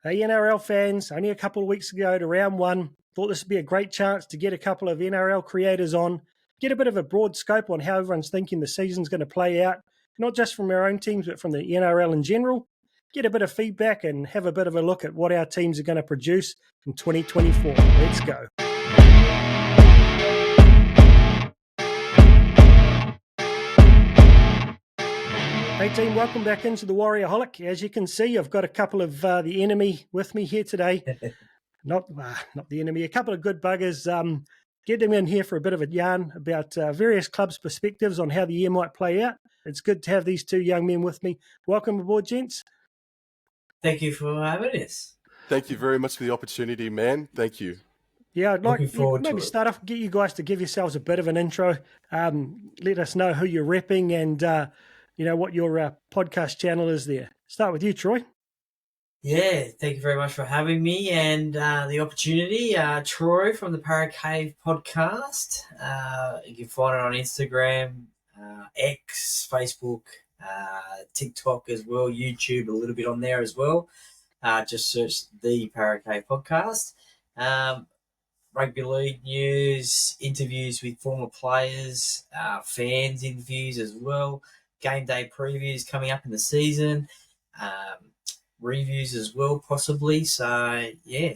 Hey, NRL fans, only a couple of weeks ago to round one, thought this would be a great chance to get a couple of NRL creators on, get a bit of a broad scope on how everyone's thinking the season's going to play out, not just from our own teams, but from the NRL in general, get a bit of feedback and have a bit of a look at what our teams are going to produce in 2024. Let's go. Hey team, welcome back into the Warriorholic. As you can see, I've got a couple of the enemy with me here today. Not the enemy, a couple of good buggers. Get them in here for a bit of a yarn about various clubs' perspectives on how the year might play out. It's good to have these two young men with me. Welcome aboard, gents. Thank you for having us. Thank you very much for the opportunity, man. Thank you. Yeah, I'd like maybe start off, get you guys to give yourselves a bit of an intro. Let us know who you're repping and what your podcast channel is there. Start with you, Troy. Yeah, thank you very much for having me and the opportunity. Troy from the Parrot Cave podcast. You can find it on Instagram, X, Facebook, TikTok as well, YouTube, a little bit on there as well. Just search the Parrot Cave podcast. Rugby league news, interviews with former players, fans interviews as well, game day previews coming up in the season, reviews as well possibly. So yeah,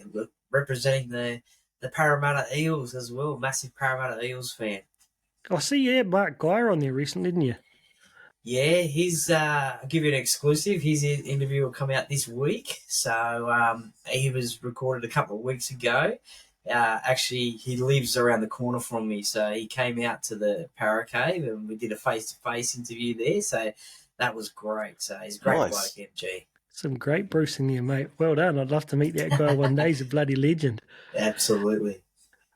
representing the Parramatta Eels as well, massive Parramatta Eels fan. I see you had Mark Geyer on there recently, didn't you? Yeah, I'll give you an exclusive. His interview will come out this week. So he was recorded a couple of weeks ago. Actually, he lives around the corner from me, so he came out to the Parrot Cave and we did a face-to-face interview there. So that was great. So he's a great bloke, MG. Some great bruising there, mate. Well done. I'd love to meet that guy one day. He's a bloody legend. Absolutely.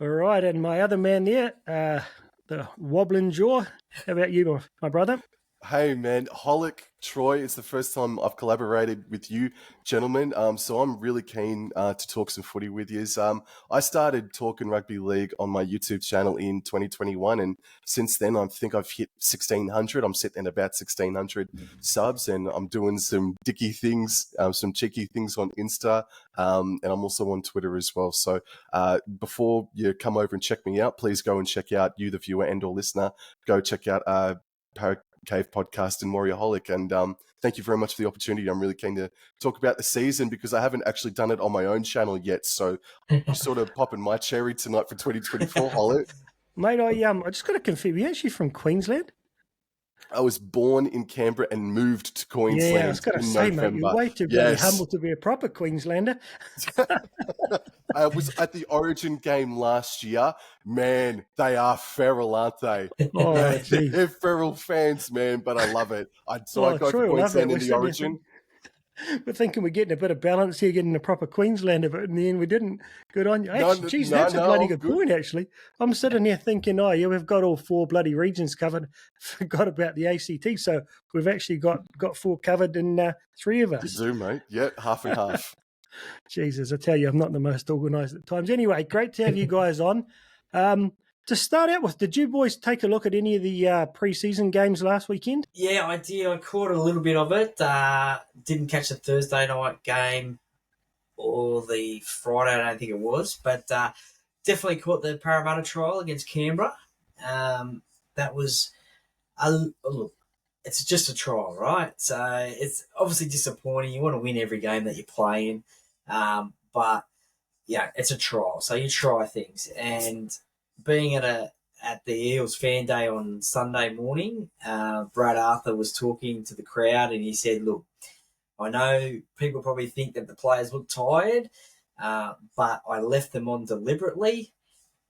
All right, and my other man there, the wobbling jaw. How about you, my brother? Hey, man. Holic, Troy, it's the first time I've collaborated with you, gentlemen. So I'm really keen to talk some footy with you. I started talking rugby league on my YouTube channel in 2021, and since then I think I've hit 1,600. I'm sitting at about 1,600 subs, and I'm doing some dicky things, some cheeky things on Insta, and I'm also on Twitter as well. So before you come over and check me out, please go and check out, you the viewer and or listener, go check out Parrot Cave podcast and Warriorholic, and thank you very much for the opportunity. I'm really keen to talk about the season because I haven't actually done it on my own channel yet, so I'm sort of popping my cherry tonight for 2024. Holic, mate, I just got to confirm, are you actually from Queensland? I was born in Canberra and moved to Queensland. Yeah, I was going to say, November. Mate, you're way too bloody humble to be a proper Queenslander. I was at the Origin game last year. Man, they are feral, aren't they? Oh, they're feral fans, man, but I love it. I go for Queensland in the Origin. We're thinking we're getting a bit of balance here, getting a proper Queenslander, but in the end we didn't. Good on you. Actually, that's a bloody good point, actually. I'm sitting here thinking, oh, yeah, we've got all four bloody regions covered. Forgot about the ACT, so we've actually got four covered in three of us. You do, mate. Yeah, half and half. Jesus, I tell you, I'm not the most organised at times. Anyway, great to have you guys on. To start out with, did you boys take a look at any of the pre-season games last weekend? Yeah, I did. I caught a little bit of it. Didn't catch the Thursday night game or the Friday, I don't think it was. But definitely caught the Parramatta trial against Canberra. That was, look, it's just a trial, right? So it's obviously disappointing. You want to win every game that you play in. But, yeah, it's a trial. So you try things. And being at the Eels fan day on Sunday morning, Brad Arthur was talking to the crowd and he said, look, I know people probably think that the players look tired, but I left them on deliberately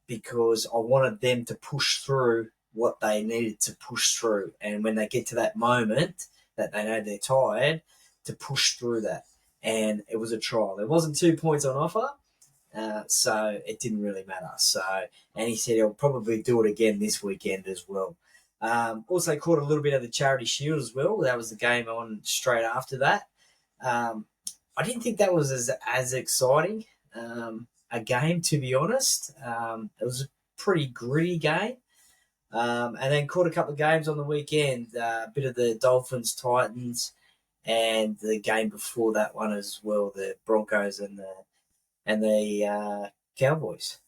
because I wanted them to push through what they needed to push through. And when they get to that moment that they know they're tired, to push through that. And it was a trial. There wasn't 2 points on offer. So it didn't really matter. And he said he'll probably do it again this weekend as well. Also caught a little bit of the Charity Shield as well. That was the game on straight after that. I didn't think that was as exciting a game, to be honest. It was a pretty gritty game. And then caught a couple of games on the weekend, a bit of the Dolphins, Titans, and the game before that one as well, the Broncos and the Cowboys.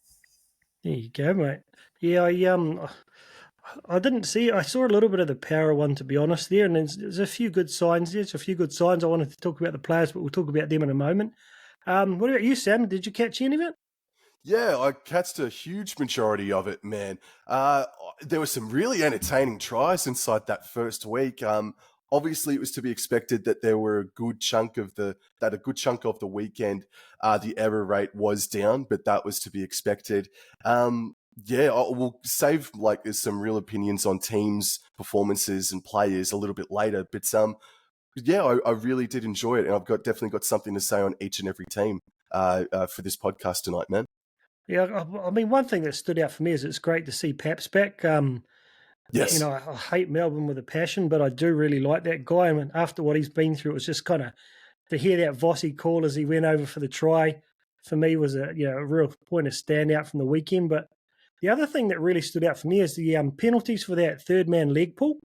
There you go, mate. Yeah, I didn't see. I saw a little bit of the power one, to be honest, there, and there's a few good signs. There's a few good signs. I wanted to talk about the players, but we'll talk about them in a moment. What about you, Sam? Did you catch any of it? Yeah, I catched a huge majority of it, man. There were some really entertaining tries inside that first week. Obviously, it was to be expected that there were a good chunk of the weekend, the error rate was down, but that was to be expected. We'll save some real opinions on teams' performances and players a little bit later. But I really did enjoy it, and I've definitely got something to say on each and every team for this podcast tonight, man. Yeah, I mean, one thing that stood out for me is it's great to see Paps back. Yes. I hate Melbourne with a passion, but I do really like that guy. I mean, after what he's been through, it was just kind of to hear that Vossi call as he went over for the try, for me was a real point of standout from the weekend. But the other thing that really stood out for me is the penalties for that third man leg pull.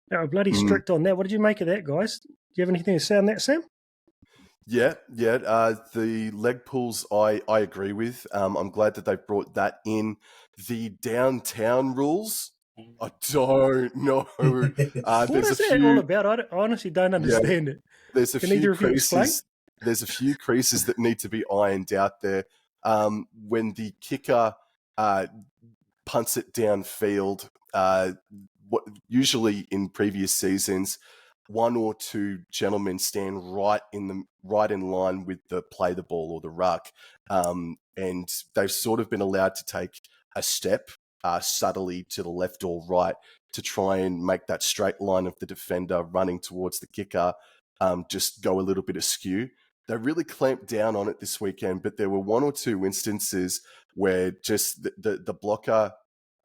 They were bloody strict on that. What did you make of that, guys? Do you have anything to say on that, Sam? Yeah. The leg pulls, I agree with. I'm glad that they brought that in. The downtown rules, I don't know. What is that all about? I honestly don't understand it. There's a few creases. There's a few creases that need to be ironed out there. When the kicker punts it downfield, usually in previous seasons, one or two gentlemen stand right in line with the play the ball or the ruck, and they've sort of been allowed to take a step subtly to the left or right to try and make that straight line of the defender running towards the kicker just go a little bit askew. They really clamped down on it this weekend, but there were one or two instances where just the blocker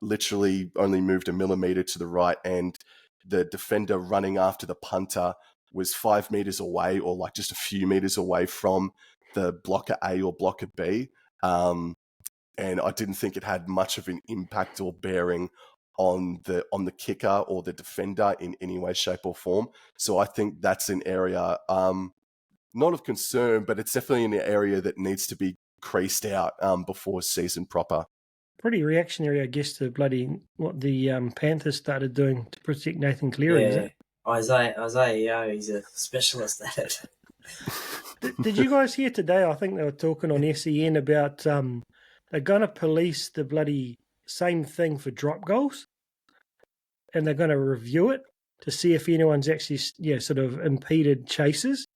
literally only moved a millimeter to the right, and the defender running after the punter was 5 meters away or just a few meters away from the blocker A or blocker B. And I didn't think it had much of an impact or bearing on the kicker or the defender in any way, shape or form. So I think that's an area, not of concern, but it's definitely an area that needs to be creased out before season proper. Pretty reactionary, I guess, to what the Panthers started doing to protect Nathan Cleary, is it? Isaiah, he's a specialist at it. Did you guys hear today? I think they were talking on SEN about they're going to police the bloody same thing for drop goals, and they're going to review it to see if anyone's actually sort of impeded chases,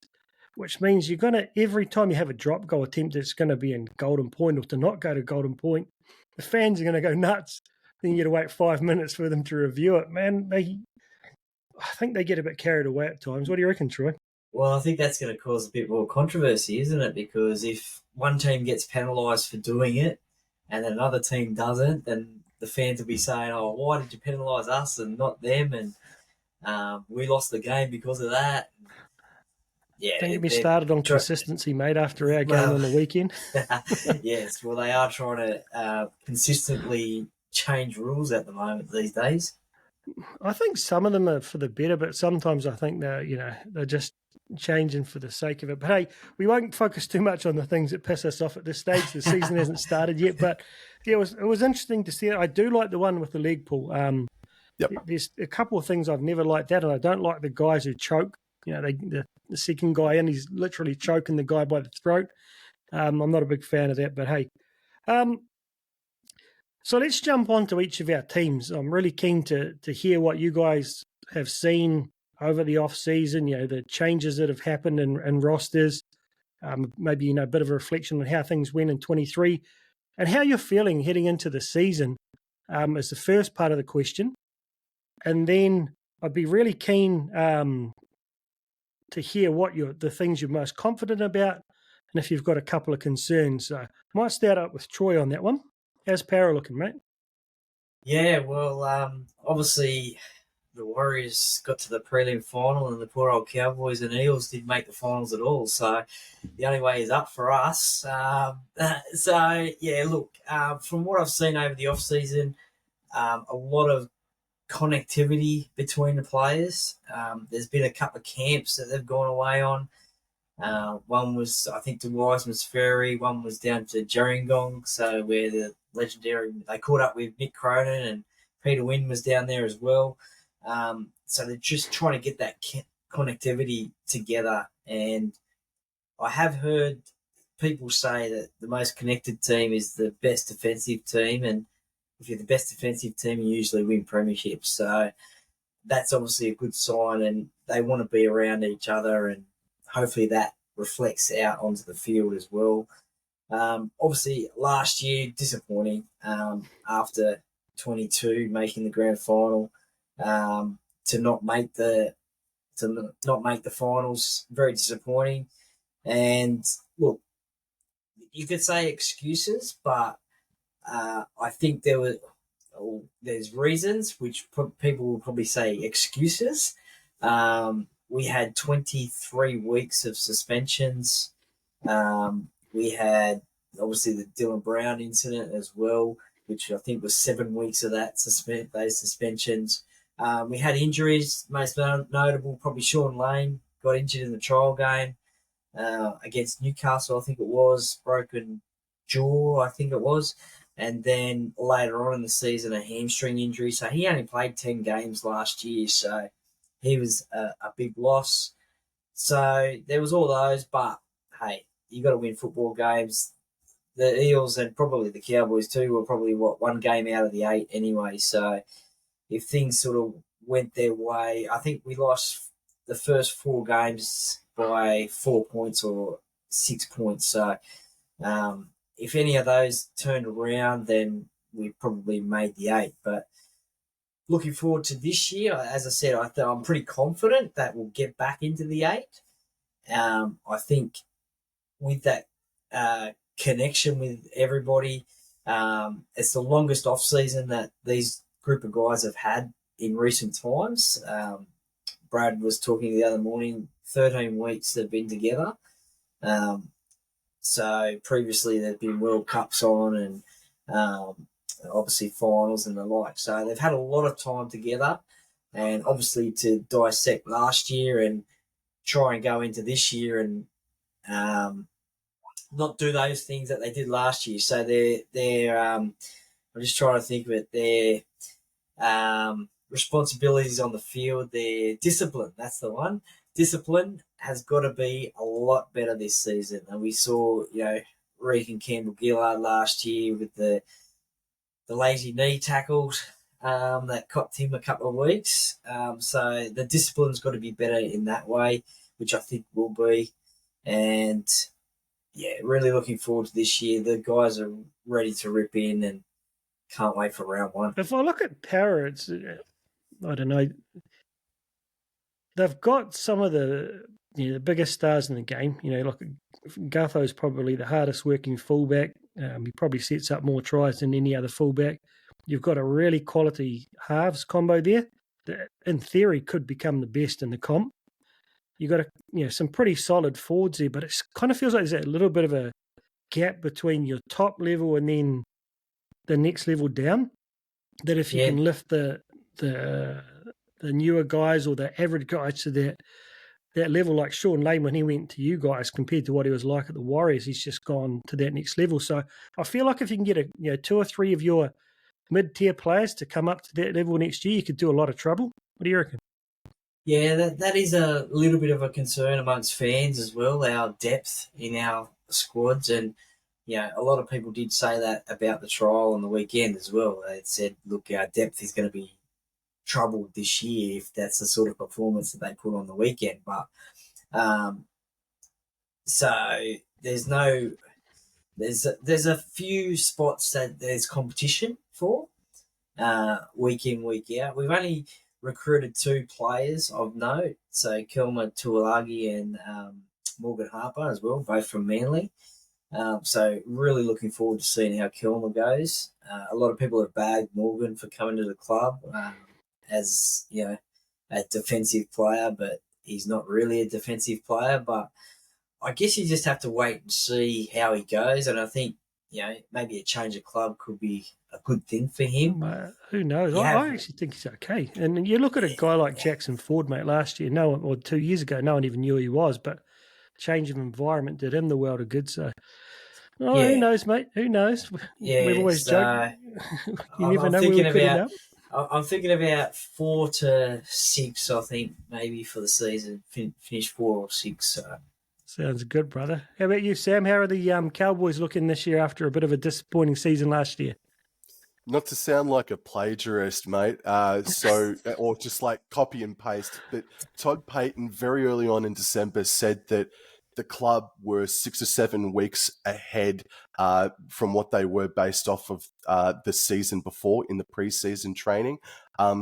which means you're going to, every time you have a drop goal attempt, it's going to be in Golden Point or to not go to Golden Point. The fans are going to go nuts. Then you got to wait 5 minutes for them to review it. Man, I think they get a bit carried away at times. What do you reckon, Troy? Well, I think that's going to cause a bit more controversy, isn't it? Because if one team gets penalised for doing it and then another team doesn't, then the fans will be saying, oh, why did you penalise us and not them? And we lost the game because of that. Yeah, don't get me started on consistency, mate, after our game on the weekend. Yes, well, they are trying to consistently change rules at the moment these days. I think some of them are for the better, but sometimes I think they're just changing for the sake of it. But hey, we won't focus too much on the things that piss us off at this stage. The season hasn't started yet, but yeah, it was interesting to see it. I do like the one with the leg pull. Yep. There's a couple of things I've never liked that, and I don't like the guys who choke. The second guy in, he's literally choking the guy by the throat. I'm not a big fan of that, but hey. So let's jump on to each of our teams. I'm really keen to hear what you guys have seen over the off-season, the changes that have happened in rosters, maybe, a bit of a reflection on how things went in 23 and how you're feeling heading into the season is the first part of the question. And then I'd be really keen to hear what the things you're most confident about, and if you've got a couple of concerns. So I might start up with Troy on that one. How's Para looking, mate? Yeah, well, obviously the Warriors got to the prelim final and the poor old Cowboys and Eels didn't make the finals at all. So the only way is up for us. From what I've seen over the off-season, a lot of connectivity between the players. There's been a couple of camps that they've gone away on. One was, I think, to Wiseman's Ferry. One was down to Gerringong, so where the legendary, they caught up with Nick Cronin, and Peter Wynn was down there as well. So they're just trying to get that connectivity together. And I have heard people say that the most connected team is the best defensive team, and if you're the best defensive team, you usually win premierships. So that's obviously a good sign, and they want to be around each other, and hopefully that reflects out onto the field as well. Obviously, last year, disappointing after 22 making the grand final, to not make the finals, very disappointing. And look, you could say excuses, but I think there's reasons which people will probably say excuses. We had 23 weeks of suspensions. We had obviously the Dylan Brown incident as well, which I think was 7 weeks of those suspensions. We had injuries, most notable probably Sean Lane got injured in the trial game against Newcastle, I think it was, broken jaw, I think it was. And then later on in the season, a hamstring injury. So he only played 10 games last year, so he was a big loss. So there was all those, but hey, you got to win football games. The Eels and probably the Cowboys too were probably, one game out of the 8 anyway. So if things sort of went their way, I think we lost the first 4 games by 4 points or 6 points. So if any of those turned around, then we probably made the 8. But looking forward to this year, as I said, I'm pretty confident that we'll get back into the 8. I think with that connection with everybody, it's the longest off season that these group of guys have had in recent times. Brad was talking the other morning, 13 weeks they've been together. So previously there've been World Cups on, and obviously finals and the like. So they've had a lot of time together, and obviously to dissect last year and try and go into this year and not do those things that they did last year. So they're I'm just trying to think of it. Their responsibilities on the field, their discipline, that's the one. Discipline has got to be a lot better this season. And we saw, Reek and Campbell Gillard last year with the lazy knee tackles that copped him a couple of weeks. So the discipline's got to be better in that way, which I think will be. And yeah, really looking forward to this year. The guys are ready to rip in and can't wait for round 1. If I look at Para, it's, I don't know, they've got some of the the biggest stars in the game. Like Gutho's probably the hardest working fullback. He probably sets up more tries than any other fullback. You've got a really quality halves combo there that, in theory, could become the best in the comp. You've got some pretty solid forwards there, but it kind of feels like there's a little bit of a gap between your top level and then the next level down. That if you can lift the newer guys or the average guys to that level, like Sean Lane when he went to you guys compared to what he was like at the Warriors, he's just gone to that next level. So I feel like if you can get 2 or 3 of your mid-tier players to come up to that level next year, you could do a lot of trouble. What do you reckon? Yeah, that is a little bit of a concern amongst fans as well, our depth in our squads. And, a lot of people did say that about the trial on the weekend as well. They said, look, our depth is going to be troubled this year if that's the sort of performance that they put on the weekend. But so there's a few spots that there's competition for week in, week out. We've only recruited 2 players of note, so Kelma Tuolagi and Morgan Harper as well, both from Manly. So really looking forward to seeing how Kelma goes. A lot of people have bagged Morgan for coming to the club as a defensive player, but he's not really a defensive player. But I guess you just have to wait and see how he goes. And I think maybe a change of club could be a good thing for him. Who knows? I actually think he's okay. And you look at a guy like Jackson Ford, mate, last year, or 2 years ago, no one even knew who he was, but change of environment did him the world of good. So, who knows, mate? Who knows? We've always joked. You never know where we could end up. I'm thinking about 4 to 6, I think, maybe for the season. Finish 4 or 6. So. Sounds good, brother. How about you, Sam? How are the Cowboys looking this year after a bit of a disappointing season last year? Not to sound like a plagiarist, mate, or just like copy and paste, but Todd Payton very early on in December said that the club were 6 or 7 weeks ahead from what they were based off of the season before in the preseason training.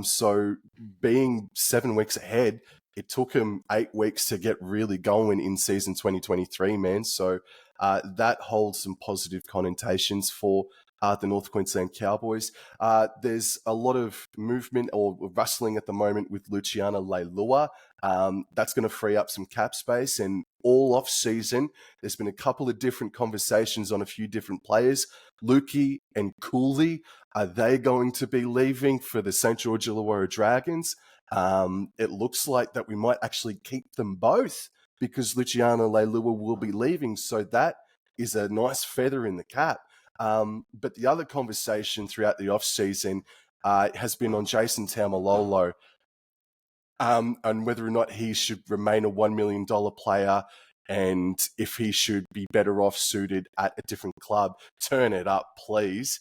So being 7 weeks ahead, it took him 8 weeks to get really going in season 2023, man. So that holds some positive connotations for the North Queensland Cowboys. There's a lot of movement or rustling at the moment with Luciano Leilua. That's going to free up some cap space. And all off season, there's been a couple of different conversations on a few different players. Lukey and Cooley, are they going to be leaving for the St. George Illawarra Dragons? It looks like that we might actually keep them both because Luciano Leilua will be leaving. So that is a nice feather in the cap. But the other conversation throughout the off-season has been on Jason Taumalolo and whether or not he should remain a $1 million player and if he should be better off suited at a different club. Turn it up, please.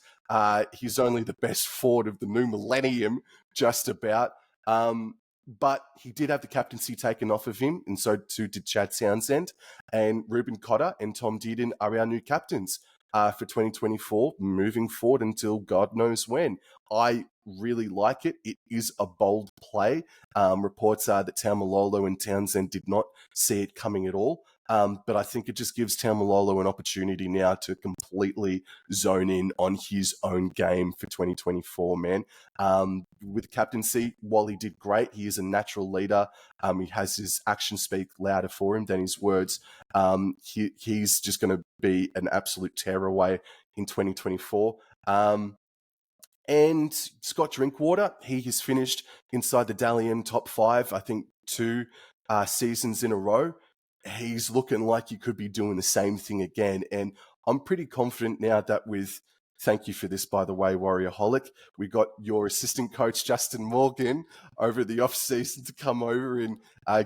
He's only the best forward of the new millennium, just about. But he did have the captaincy taken off of him, and so too did Chad Townsend. And Ruben Cotter and Tom Dearden are our new captains for 2024, moving forward until God knows when. I really like it. It is a bold play. Reports are that Taumalolo and Townsend did not see it coming at all. But I think it just gives Taumalolo an opportunity now to completely zone in on his own game for 2024, man. With captaincy, while he did great, he is a natural leader. He has his actions speak louder for him than his words. He's just going to be an absolute tearaway in 2024. And Scott Drinkwater, he has finished inside the Dally M top 5, I think 2 seasons in a row. He's looking like he could be doing the same thing again. And I'm pretty confident now that thank you for this, by the way, Warriorholic, we got your assistant coach, Justin Morgan, over the off-season to come over and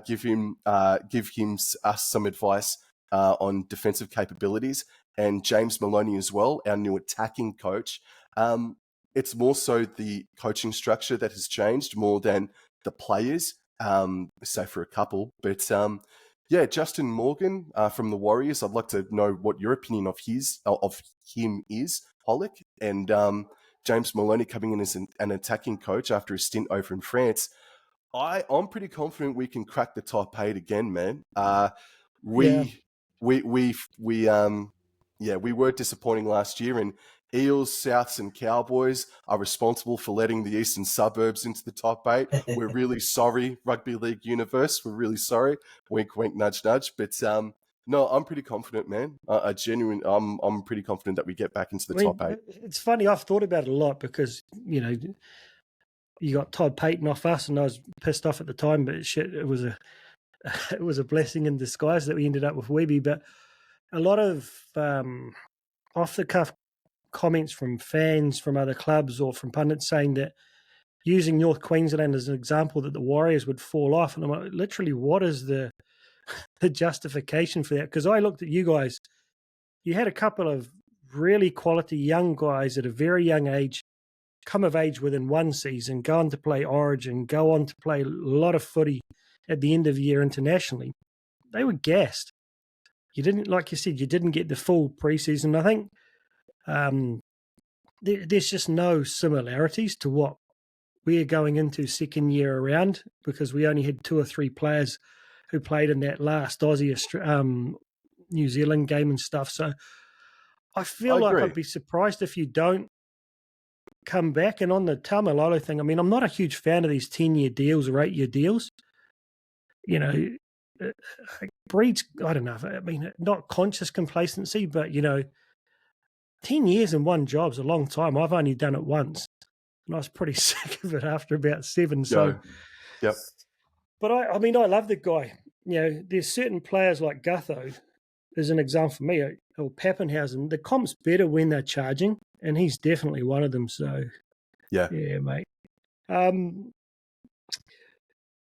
give him us some advice on defensive capabilities. And James Maloney as well, our new attacking coach. It's more so the coaching structure that has changed more than the players, say for a couple. But yeah, Justin Morgan from the Warriors. I'd like to know what your opinion of him is, Holic, and James Maloney coming in as an attacking coach after a stint over in France. I'm pretty confident we can crack the top 8 again, man. We were disappointing last year, and Eels, Souths, and Cowboys are responsible for letting the eastern suburbs into the top 8. We're really sorry, Rugby League Universe. We're really sorry. Wink, wink, nudge, nudge. But no, I'm pretty confident, man. I'm pretty confident that we get back into the top 8. It's funny. I've thought about it a lot because you got Todd Payton off us, and I was pissed off at the time. But shit, it was a blessing in disguise that we ended up with Webby. But a lot of off the cuff comments from fans from other clubs or from pundits saying that using North Queensland as an example that the Warriors would fall off. And I'm like, literally, what is the justification for that? Because I looked at you guys. You had a couple of really quality young guys at a very young age come of age within one season, go on to play Origin, go on to play a lot of footy at the end of the year internationally. They were gassed. You didn't, like you said, you didn't get the full preseason. I think there's just no similarities to what we're going into second year around because we only had 2 or 3 players who played in that last Aussie New Zealand game and stuff. So I feel like I'd be surprised if you don't come back. And on the Taumalolo thing, I mean, I'm not a huge fan of these 10-year deals or 8-year deals. It breeds, I don't know, I mean, not conscious complacency, but, 10 years in one job's a long time. I've only done it once, and I was pretty sick of it after about 7. So, Yep. but I mean, I love the guy. There's certain players like Gutho, as an example for me, or Pappenhausen. The comp's better when they're charging, and he's definitely one of them. So, Yeah, mate.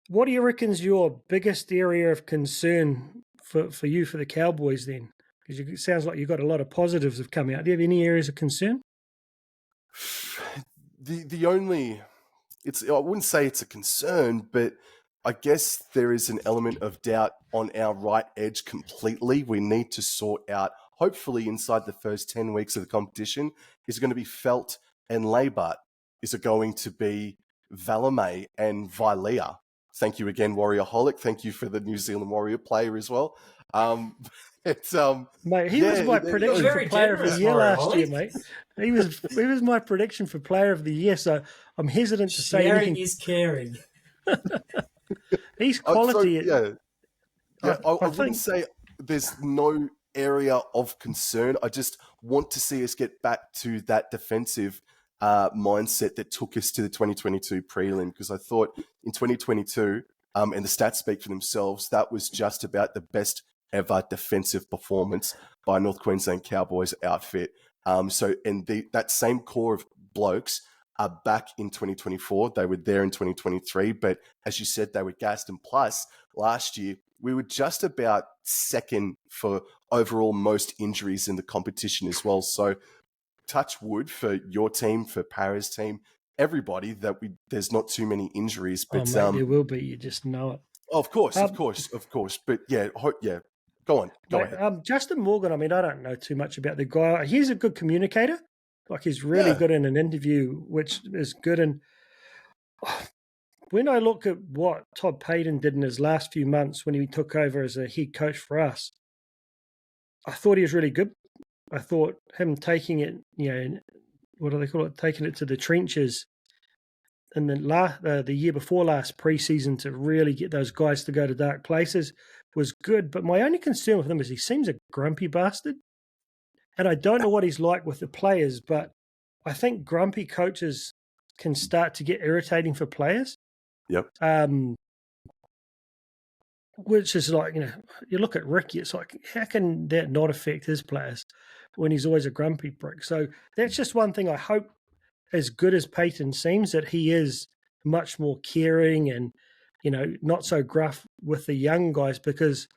What do you reckon's your biggest area of concern for you for the Cowboys then? Because it sounds like you've got a lot of positives have come out. Do you have any areas of concern? The only, I wouldn't say it's a concern, but I guess there is an element of doubt on our right edge completely. We need to sort out, hopefully inside the first 10 weeks of the competition, is it going to be Felt and Labart? Is it going to be Valame and Vilea? Thank you again, Warriorholic. Thank you for the New Zealand Warrior player as well. Mate, he was my prediction for player of the year last year, mate. He was my prediction for player of the year, so I'm hesitant to say anything. Sharing is caring. He's quality. I wouldn't say there's no area of concern. I just want to see us get back to that defensive mindset that took us to the 2022 prelim, because I thought in 2022, and the stats speak for themselves, that was just about the best ever defensive performance by North Queensland Cowboys outfit. That same core of blokes are back in 2024. They were there in 2023, but as you said, they were gassed. And plus, last year, we were just about second for overall most injuries in the competition as well. So touch wood for your team, for Para's team, everybody, that there's not too many injuries. But mate, there will be. You just know it. Of course. But yeah, go on. Go ahead. Justin Morgan, I mean, I don't know too much about the guy. He's a good communicator. Like, he's really good in an interview, which is good. And when I look at what Todd Payton did in his last few months when he took over as a head coach for us, I thought he was really good. I thought him taking it, what do they call it? Taking it to the trenches in the year before last preseason to really get those guys to go to dark places was good. But my only concern with him is he seems a grumpy bastard. And I don't know what he's like with the players, but I think grumpy coaches can start to get irritating for players. Yep. Which is like, you look at Ricky, it's like, how can that not affect his players when he's always a grumpy prick? So that's just one thing I hope, as good as Payton seems, that he is much more caring and, not so gruff with the young guys, because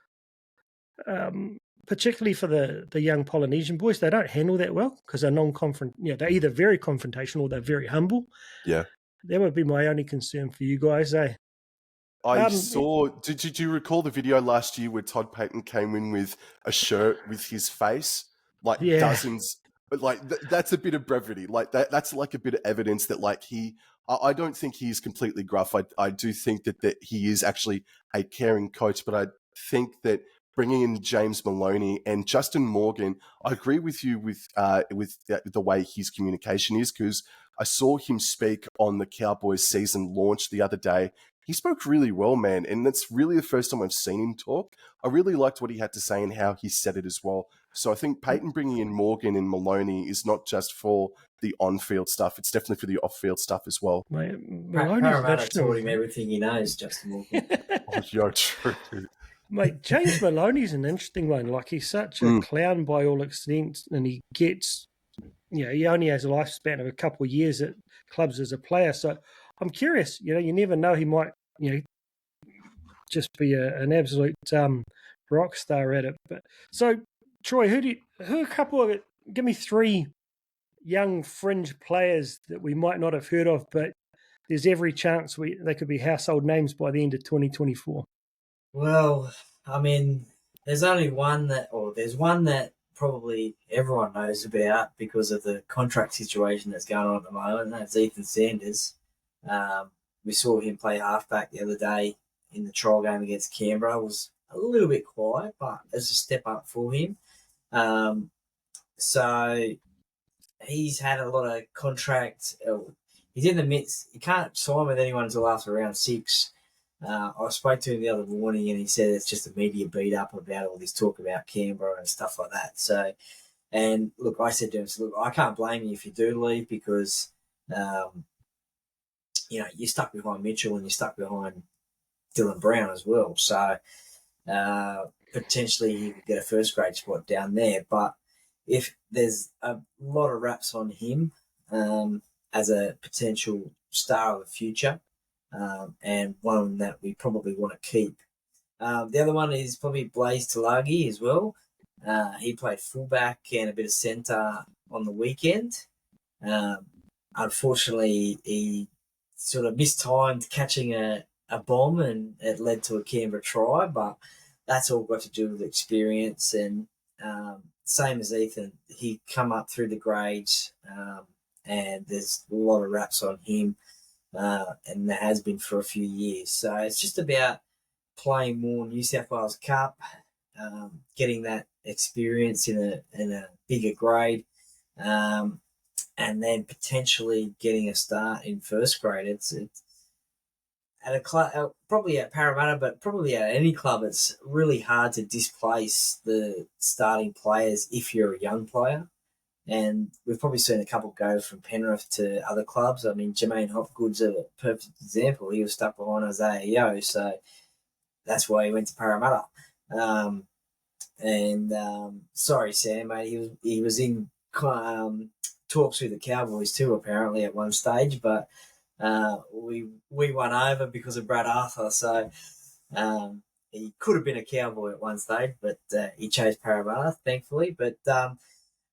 particularly for the young Polynesian boys, they don't handle that well because they're they're either very confrontational or they're very humble. Yeah. That would be my only concern for you guys, eh? I saw. Did you recall the video last year where Todd Payton came in with a shirt with his face, dozens? But that's a bit of brevity. Like that's like a bit of evidence that I don't think he's completely gruff. I do think that he is actually a caring coach, but I think that bringing in James Maloney and Justin Morgan, I agree with you with the way his communication is, because I saw him speak on the Cowboys season launch the other day. He spoke really well, man, and that's really the first time I've seen him talk. I really liked what he had to say and how he said it as well. So I think Payton bringing in Morgan and Maloney is not just for the on-field stuff; it's definitely for the off-field stuff as well. Parramatta taught him everything he knows, Justin Morgan. Yeah, true. Mate, James Maloney's an interesting one. Like, he's such a clown by all extents, and he gets, he only has a lifespan of a couple of years at clubs as a player. So I'm curious, you never know, he might, just be an absolute rock star at it. But so, Troy, give me 3 young fringe players that we might not have heard of, but there's every chance they could be household names by the end of 2024. Well, I mean, there's one that probably everyone knows about because of the contract situation that's going on at the moment, and that's Ethan Sanders. We saw him play halfback the other day in the trial game against Canberra. It was a little bit quiet, but it's a step up for him. So he's had a lot of contract. He's in the midst. You can't sign with anyone until after round 6. I spoke to him the other morning and he said it's just a media beat up about all this talk about Canberra and stuff like that. So And look, I said to him, look, I can't blame you if you do leave because, you're stuck behind Mitchell and you're stuck behind Dylan Brown as well. So potentially he could get a first grade spot down there. But if there's a lot of raps on him as a potential star of the future, and one that we probably want to keep. The other one is probably Blaze Talagi as well. He played fullback and a bit of centre on the weekend. Unfortunately, he sort of mistimed catching a bomb and it led to a Canberra try, but that's all got to do with experience. And same as Ethan, he come up through the grades and there's a lot of raps on him and there has been for a few years. So it's just about playing more New South Wales Cup, getting that experience in a bigger grade, and then potentially getting a start in first grade. It's at a club, probably at Parramatta, but probably at any club. It's really hard to displace the starting players if you're a young player. And we've probably seen a couple go from Penrith to other clubs. I mean, Jermaine Hopgood's a perfect example. He was stuck behind Isaiah Yeo, so that's why he went to Parramatta. Sorry, Sam, mate. He was in talks with the Cowboys too, apparently at one stage, but we won over because of Brad Arthur. So he could have been a Cowboy at one stage, but he chose Parramatta, thankfully. But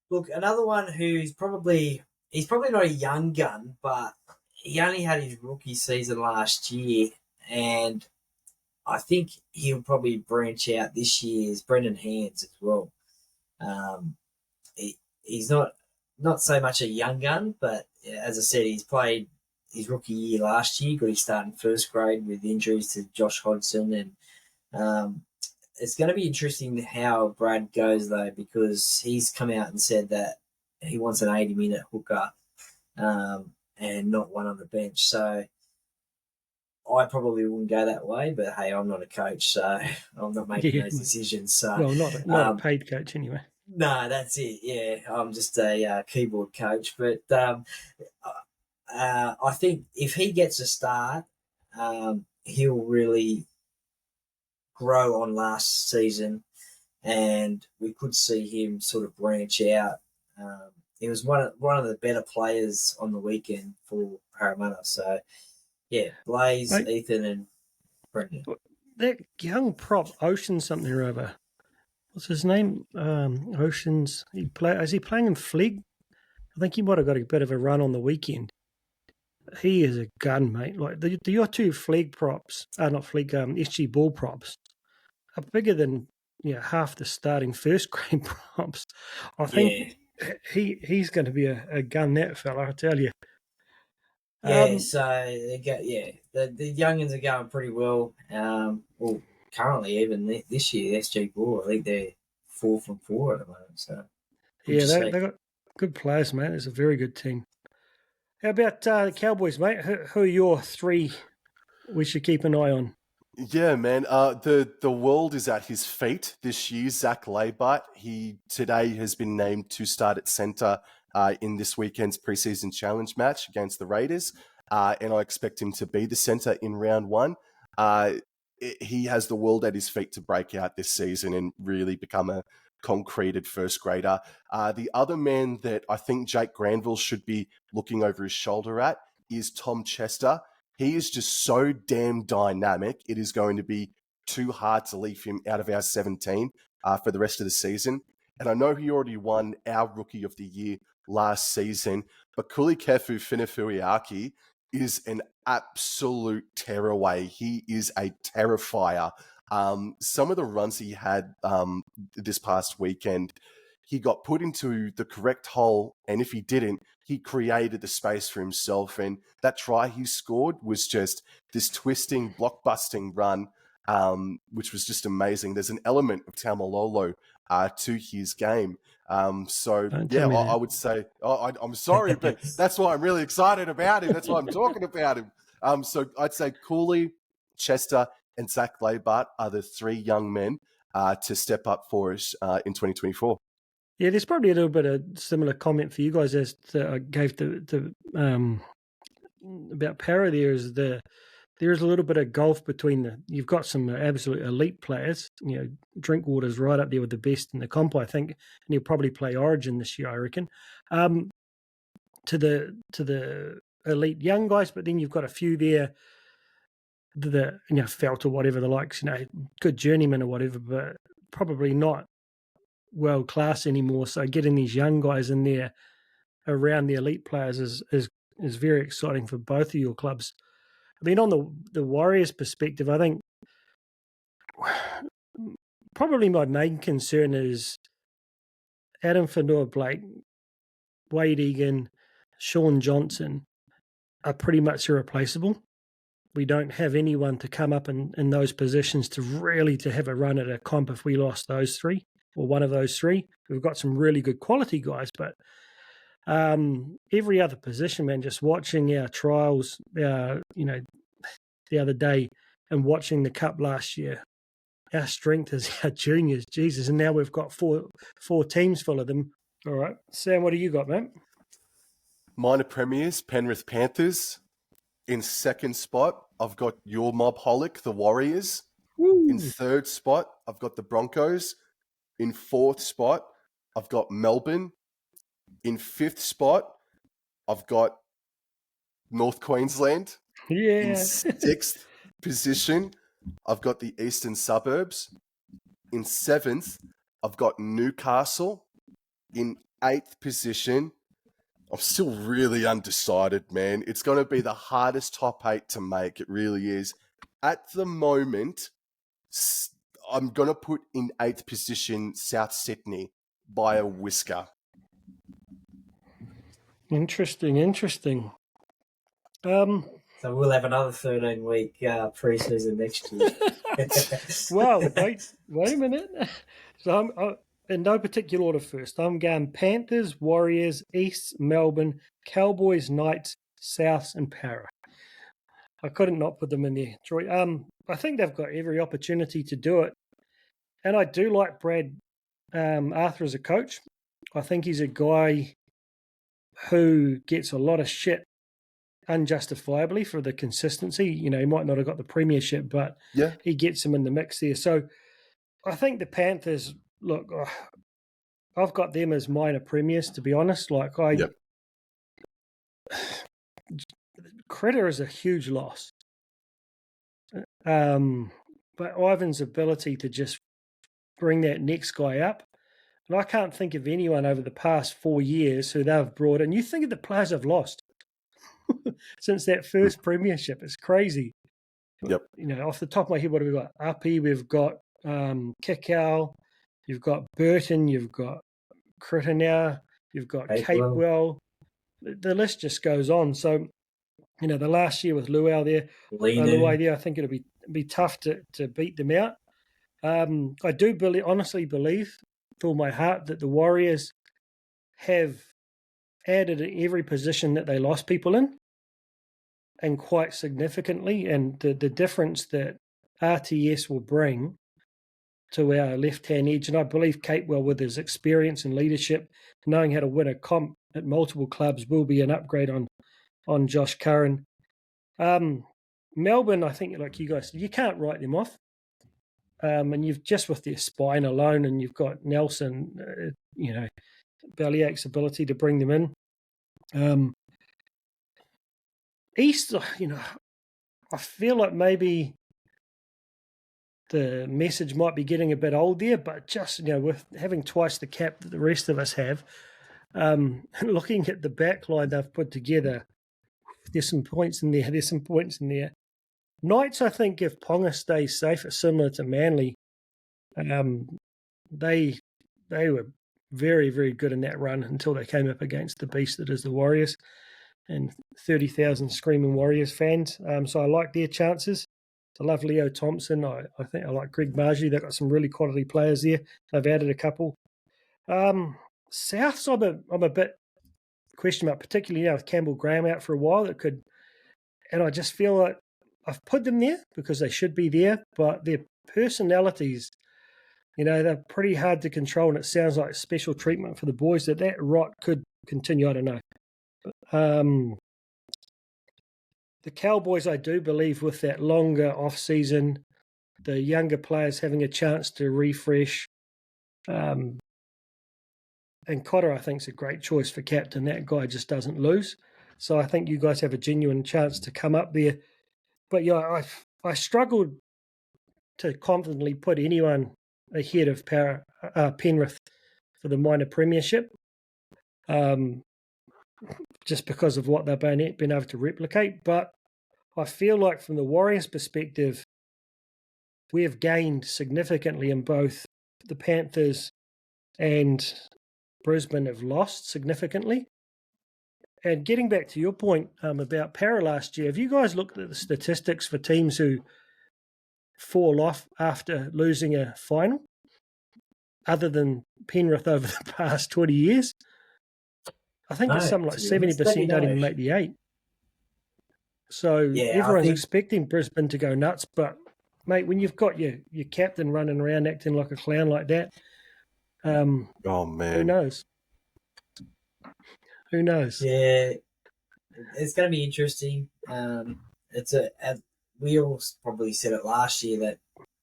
look, another one he's probably not a young gun, but he only had his rookie season last year, and I think he'll probably branch out this year is Brendan Hands as well. He's not so much a young gun, but as I said, he's played his rookie year last year, got his start in first grade with injuries to Josh Hodgson. And it's going to be interesting how Brad goes, though, because he's come out and said that he wants an 80-minute hooker and not one on the bench. So I probably wouldn't go that way, but hey, I'm not a coach, so I'm not making those decisions. So, well, not a paid coach anyway. No, that's it. Yeah, I'm just a keyboard coach. But I think if he gets a start, he'll really grow on last season, and we could see him sort of branch out. He was one of the better players on the weekend for Parramatta. So, yeah, Blaze, Ethan, and Brendan. That young prop, Ocean something or other. What's his name? Oceans. Is he playing in Flig? I think he might have got a bit of a run on the weekend. He is a gun, mate. Like your two Flig props, not Flig, SG ball props, are bigger than half the starting first grade props. I think he's going to be a gun, that fella, I tell you. Yeah, so the youngins are going pretty well. Well, currently even this year, SG Ball, I think they're 4 from 4 at the moment. So yeah, they got good players, mate. It's a very good team. How about the Cowboys, mate? Who are your three we should keep an eye on? Yeah, man. The world is at his feet this year. Zach Laybart, he today has been named to start at centre in this weekend's preseason challenge match against the Raiders, and I expect him to be the centre in round one. He has the world at his feet to break out this season and really become a concreted first grader. The other man that I think Jake Granville should be looking over his shoulder at is Tom Chester. He is just so damn dynamic. It is going to be too hard to leave him out of our 17 for the rest of the season. And I know he already won our Rookie of the Year last season, but Kulikefu Finafuiaki is an absolute tearaway. He is a terrifier. Some of the runs he had this past weekend, he got put into the correct hole, and if he didn't, he created the space for himself. And that try he scored was just this twisting, blockbusting run, which was just amazing. There's an element of Taumalolo to his game. I would say, I'm sorry, but that's why I'm really excited about him. That's why I'm talking about him. So I'd say Cooley, Chester, and Zach Laybart are the three young men to step up for us in 2024. Yeah, there's probably a little bit of similar comment for you guys as I gave about Para. There is a little bit of gulf between you've got some absolute elite players. Drinkwater's right up there with the best in the comp, I think, and he'll probably play Origin this year, I reckon. To the elite young guys, but then you've got a few there, Felt or whatever the likes, good journeyman or whatever, but probably not world class anymore. So getting these young guys in there around the elite players is very exciting for both of your clubs. I mean, on the Warriors' perspective, I think probably my main concern is Adam Fanua-Blake, Wade Egan, Sean Johnson are pretty much irreplaceable. We don't have anyone to come up in those positions to have a run at a comp if we lost those three or one of those three. We've got some really good quality guys, but every other position, man, just watching our trials, the other day and watching the Cup last year, our strength is our juniors, Jesus, and now we've got four teams full of them. All right, Sam, what do you got, mate? Minor premiers, Penrith Panthers. In second spot, I've got your Mobholic, the Warriors. Woo. In third spot, I've got the Broncos. In fourth spot, I've got Melbourne. In fifth spot, I've got North Queensland. Yeah. In sixth position, I've got the Eastern Suburbs. In seventh, I've got Newcastle. In eighth position, I'm still really undecided, man. It's going to be the hardest top 8 to make. It really is. At the moment, I'm going to put in 8th position South Sydney by a whisker. Interesting. So we'll have another 13-week pre-season next year. Wow, wait a minute. So I'm in no particular order first. I'm going Panthers, Warriors, East, Melbourne, Cowboys, Knights, Souths, and Para. I couldn't not put them in there, Troy. I think they've got every opportunity to do it. And I do like Brad Arthur as a coach. I think he's a guy who gets a lot of shit unjustifiably for the consistency. He might not have got the premiership, but he gets them in the mix there. So I think the Panthers, look, I've got them as minor premiers, to be honest. Critter is a huge loss. But Ivan's ability to just bring that next guy up, and I can't think of anyone over the past 4 years who they've brought in. You think of the players have lost since that first premiership. It's crazy. Yep. Off the top of my head, what have we got? Uppy, we've got Kikau, you've got Burton, you've got Critter now, you've got Capewell. The list just goes on. So, the last year with Luau there, I think it'll be tough to beat them out. I do honestly believe, with all my heart, that the Warriors have added in every position that they lost people in, and quite significantly. And the difference that RTS will bring to our left-hand edge, and I believe Capewell, with his experience and leadership, knowing how to win a comp at multiple clubs, will be an upgrade on Josh Curran. Melbourne, I think, like you guys said, you can't write them off. And you've just with their spine alone, and you've got Nelson, Bellyache's ability to bring them in. East, I feel like maybe the message might be getting a bit old there, but just, with having twice the cap that the rest of us have, looking at the back line they've put together, there's some points in there. Knights, I think, if Ponga stays safe, it's similar to Manly. They were very, very good in that run until they came up against the beast that is the Warriors and 30,000 screaming Warriors fans. So I like their chances. I love Leo Thompson. I think I like Greg Margie. They've got some really quality players there. They've added a couple. Souths, I'm a bit question mark, particularly now with Campbell Graham out for a while. And I just feel like I've put them there because they should be there, but their personalities they're pretty hard to control, and it sounds like special treatment for the boys that rot could continue. I don't know. The Cowboys, I do believe, with that longer off-season, the younger players having a chance to refresh, and Cotter, I think, is a great choice for captain. That guy just doesn't lose. So I think you guys have a genuine chance to come up there. But yeah, I struggled to confidently put anyone ahead of Penrith for the minor premiership, just because of what they've been able to replicate. But I feel like from the Warriors' perspective, we have gained significantly in both the Panthers and Brisbane have lost significantly. And getting back to your point about Para last year, have you guys looked at the statistics for teams who fall off after losing a final, other than Penrith over the past 20 years? I think it's something like 70% don't even make the 8. So everyone's expecting Brisbane to go nuts, but mate, when you've got your captain running around acting like a clown like that, oh man, who knows? Who knows? Yeah, it's going to be interesting. We all probably said it last year that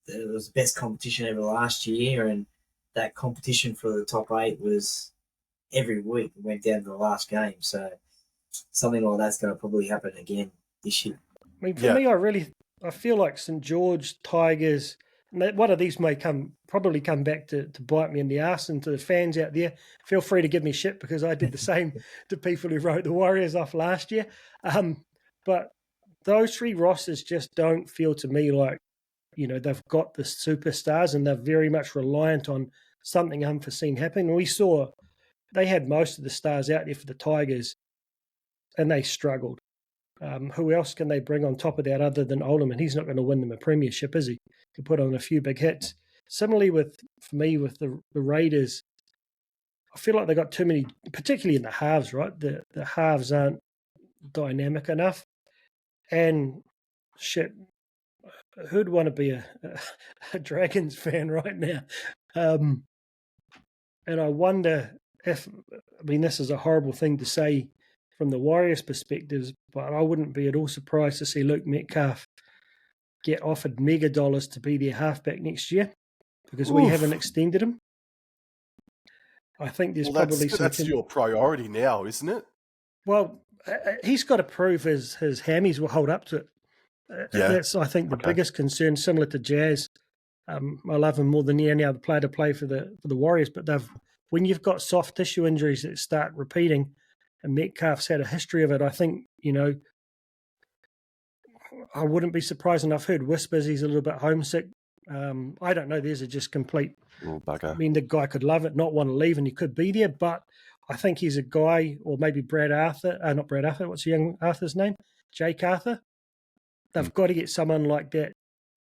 it was the best competition ever last year, and that competition for the top 8 was every week. It went down to the last game, so something like that's going to probably happen again this year. I mean, for me, I feel like St. George, Tigers, one of these may probably come back to bite me in the arse, and to the fans out there, feel free to give me shit because I did the same to people who wrote the Warriors off last year. But those 3 rosters just don't feel to me like, they've got the superstars, and they're very much reliant on something unforeseen happening. We saw they had most of the stars out there for the Tigers, and they struggled. Who else can they bring on top of that other than Oldham? And he's not going to win them a premiership, is he? He put on a few big hits. Similarly for me with the Raiders, I feel like they got too many, particularly in the halves, right? The halves aren't dynamic enough. And shit, who'd want to be a Dragons fan right now? And I wonder this is a horrible thing to say from the Warriors' perspectives, but I wouldn't be at all surprised to see Luke Metcalf get offered mega dollars to be their halfback next year because we haven't extended him. I think there's probably that's your priority now, isn't it? Well, he's got to prove his hammies will hold up to it. That's, I think, the biggest concern, similar to Jazz. I love him more than any other player to play for the Warriors, but when you've got soft tissue injuries that start repeating, and Metcalf's had a history of it, I think, I wouldn't be surprised, and I've heard whispers he's a little bit homesick. I don't know. These are just complete. I mean, the guy could love it, not want to leave, and he could be there, but I think he's a guy, or maybe Brad Arthur, not Brad Arthur, what's young Arthur's name? Jake Arthur. They've got to get someone like that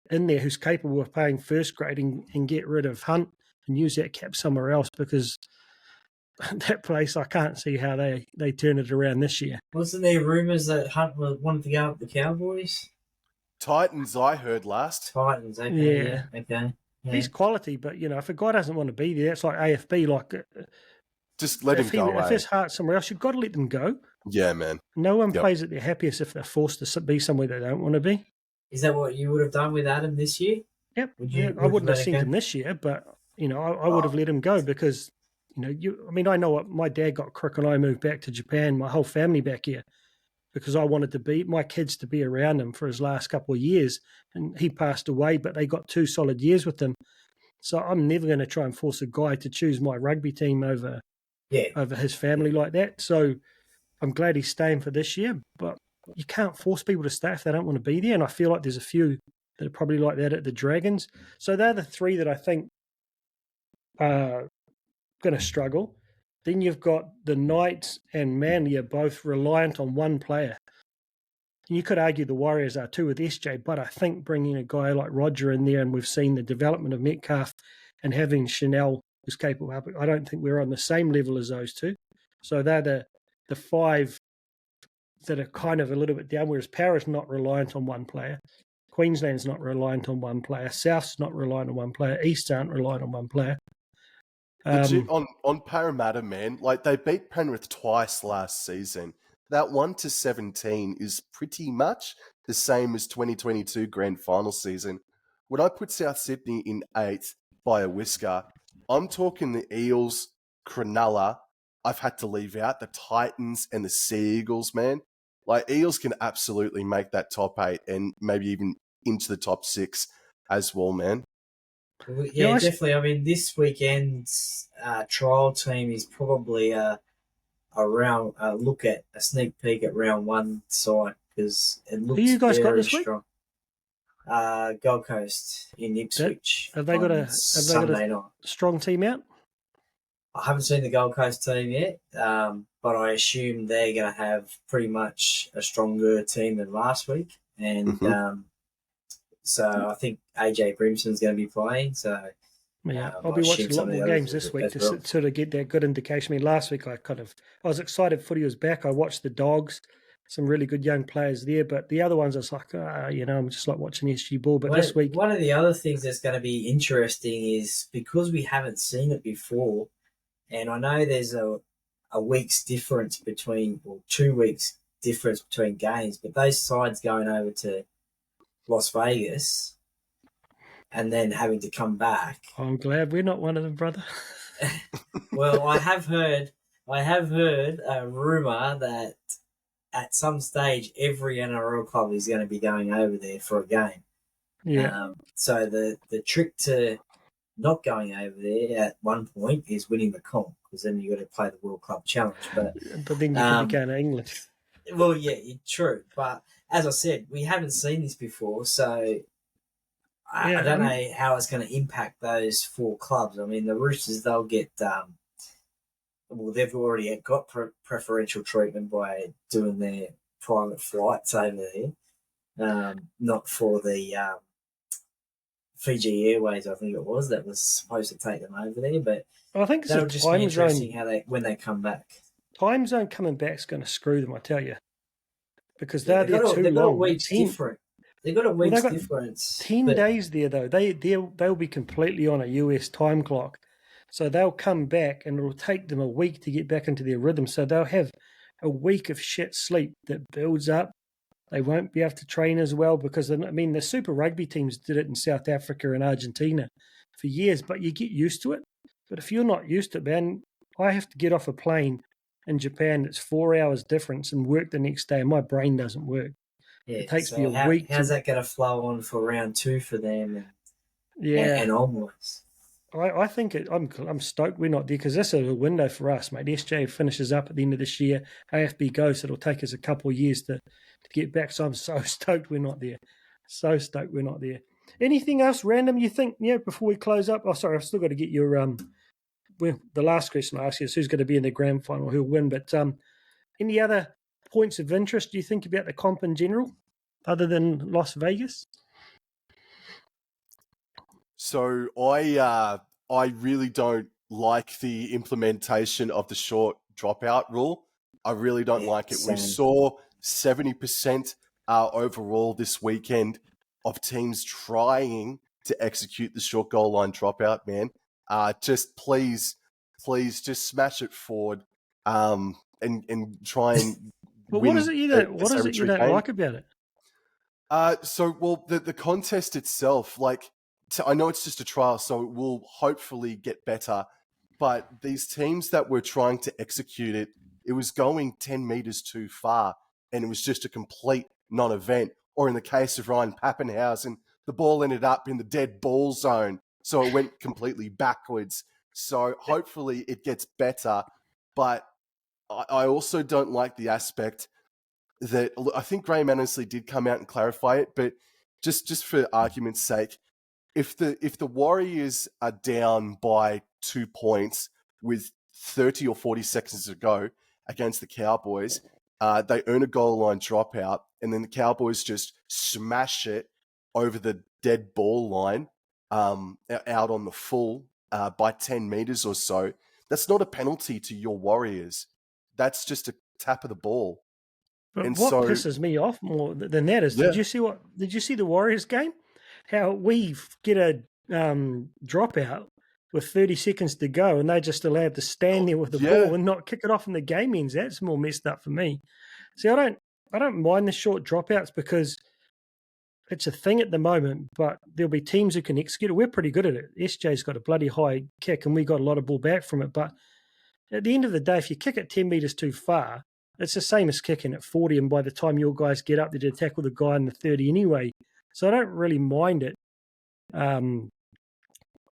in there who's capable of playing first grade and get rid of Hunt and use that cap somewhere else, because that place, I can't see how they turn it around this year. Wasn't there rumours that Hunt wanted to go up the Cowboys? Titans, I heard last. Titans, okay. Yeah. Okay. Yeah. He's quality, but, if a guy doesn't want to be there, it's like AFB. Just let him go. If his heart's somewhere else, you've got to let them go. Yeah, man. No one plays at their happiest if they're forced to be somewhere they don't want to be. Is that what you would have done with Adam this year? Yep. I wouldn't have sent him this year, but, I would have let him go because, I know what my dad got crook and I moved back to Japan, my whole family back here, because I wanted my kids to be around him for his last couple of years. And he passed away, but they got 2 solid years with him. So I'm never going to try and force a guy to choose my rugby team over his family like that. So I'm glad he's staying for this year, but you can't force people to stay if they don't want to be there. And I feel like there's a few that are probably like that at the Dragons. So they're the 3 that I think are going to struggle. Then you've got the Knights and Manly are both reliant on one player. And you could argue the Warriors are too with SJ, but I think bringing a guy like Roger in there, and we've seen the development of Metcalf and having Chanel who's capable of, I don't think we're on the same level as those 2. So they're the 5 that are kind of a little bit down, whereas Power's not reliant on one player. Queensland's not reliant on one player. South's not reliant on one player. East aren't reliant on one player. Legit, on Parramatta, man, like they beat Penrith twice last season. That 1-17 is pretty much the same as 2022 grand final season. When I put South Sydney in 8th by a whisker, I'm talking the Eels, Cronulla. I've had to leave out the Titans and the Sea Eagles, man. Like Eels can absolutely make that top 8 and maybe even into the top 6 as well, man. Yeah, definitely. I mean, this weekend's trial team is probably a sneak peek at round 1 side because it looks you guys got very this week? strong. Gold Coast in Ipswich. Have they got a Sunday night strong team out? I haven't seen the Gold Coast team yet, but I assume they're going to have pretty much a stronger team than last week, and so I think AJ Brimson's going to be playing. So yeah, I'll be watching a lot more games this week to sort of get that good indication. I mean, last week I was excited footy was back. I watched the Dogs, some really good young players there, but the other ones I was like, I'm just like watching SG ball. But this week, one of the other things that's going to be interesting is because we haven't seen it before, and I know there's a week's difference between, or 2 weeks difference between games, but those sides going over to Las Vegas and then having to come back. I'm glad we're not one of them, brother. Well, I have heard a rumor that at some stage every NRL club is going to be going over there for a game. Yeah. So the trick to not going over there at one point is winning the comp, because then you got to play the World Club Challenge. But then you could be going to England. Well, yeah, true. But as I said, we haven't seen this before, so I don't know how it's going to impact those 4 clubs. I mean, the Roosters, they'll get they've already got preferential treatment by doing their private flights over there, not for the Fiji Airways, I think it was, that was supposed to take them over there. But I think it's that'll just be interesting when they come back. Time zone coming back is going to screw them, I tell you, because they're there too long. They've got a week's different. They've got a week's difference. 10 days there, though. They'll be completely on a US time clock. So they'll come back and it'll take them a week to get back into their rhythm. So they'll have a week of shit sleep that builds up. They won't be able to train as well because, the Super Rugby teams did it in South Africa and Argentina for years, but you get used to it. But if you're not used to it, man, I have to get off a plane in Japan. It's 4 hours difference and work the next day, and my brain doesn't work. Yeah, it takes me a week. How's that going to flow on for round 2 for them? And onwards. I think I'm stoked we're not there because this is a window for us, mate. SJ finishes up at the end of this year. AFB goes, so it'll take us a couple of years to get back. So I'm so stoked we're not there. So stoked we're not there. Anything else random you think, before we close up? Oh, sorry, I've still got to get your the last question I asked you is who's going to be in the grand final, who'll win. But any other points of interest do you think about the comp in general, other than Las Vegas? So I really don't like the implementation of the short dropout rule. I really don't like it. We saw 70% overall this weekend of teams trying to execute the short goal line dropout, man. Just please, just smash it forward and try and Well, what is it you don't like about it? The contest itself, I know it's just a trial, so it will hopefully get better. But these teams that were trying to execute it, it was going 10 meters too far, and it was just a complete non-event. Or in the case of Ryan Pappenhausen, the ball ended up in the dead ball zone, so it went completely backwards. So hopefully it gets better. But I also don't like the aspect that I think Graham Annesley did come out and clarify it, but just for argument's sake, if the Warriors are down by 2 points with 30 or 40 seconds to go against the Cowboys, they earn a goal line dropout, and then the Cowboys just smash it over the dead ball line out on the full by 10 meters or so. That's not a penalty to your Warriors. That's just a tap of the ball. But And what so, pisses me off more than that is, yeah, did you see the Warriors game? How we get a dropout with 30 seconds to go, and they're just allowed to stand there with the yeah, ball and not kick it off, and the game ends. That's more messed up for me. See, I don't mind the short dropouts because it's a thing at the moment, but there'll be teams who can execute it. We're pretty good at it. SJ's got a bloody high kick, and we got a lot of ball back from it. But at the end of the day, if you kick it 10 metres too far, it's the same as kicking at 40, and by the time your guys get up there to tackle the guy in the 30 anyway. So I don't really mind it. I'm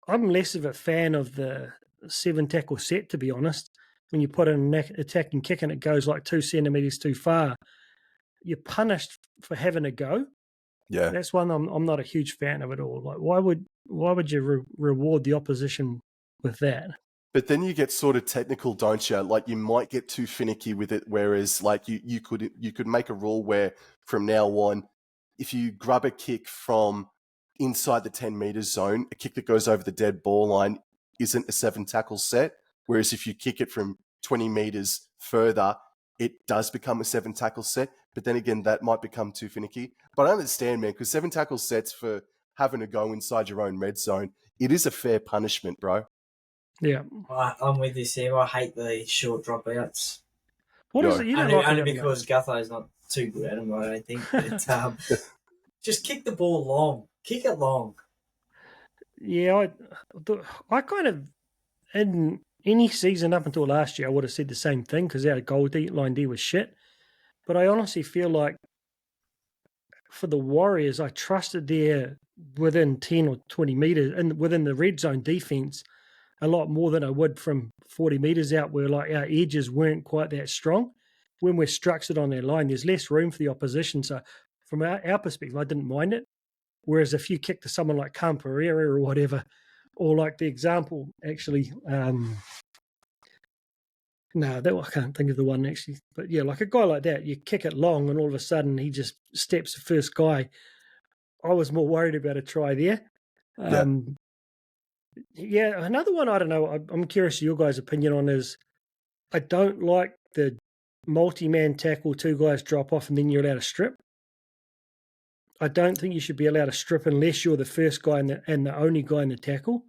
less of a fan of the 7-tackle set, to be honest. When you put an attacking kick and it goes like 2 centimetres too far, you're punished for having a go. yeah. That's one I'm not a huge fan of at all. Like, why would you reward the opposition with that? But then you get sort of technical, don't you? Like you might get too finicky with it. Whereas, like you could make a rule where from now on, if you grab a kick from inside the 10 meters zone, a kick that goes over the dead ball line isn't a 7-tackle set. Whereas if you kick it from 20 meters further, it does become a 7-tackle set. But then again, that might become too finicky. But I understand, man, because 7-tackle sets for having to go inside your own red zone, it is a fair punishment, bro. Yeah. I'm with you, Sam. I hate the short dropouts. What is Yo. it? You don't Only, like only it, because Gutho's not too good at them, I don't think. But, just kick the ball long. Kick it long. Yeah, I kind of, in any season up until last year, I would have said the same thing because our goal line D was shit. But I honestly feel like for the Warriors, I trusted their within 10 or 20 metres and within the red zone defence a lot more than I would from 40 metres out where like our edges weren't quite that strong. When we're structured on their line, there's less room for the opposition. So from our perspective, I didn't mind it. Whereas if you kick to someone like Camperera or whatever, or like the example, actually, I can't think of the one actually. But yeah, like a guy like that, you kick it long and all of a sudden he just steps the first guy. I was more worried about a try there. Yeah, another one I don't know, I'm curious your guys' opinion on is I don't like the multi-man tackle, 2 guys drop off and then you're allowed to strip. I don't think you should be allowed to strip unless you're the first guy and the only guy in the tackle.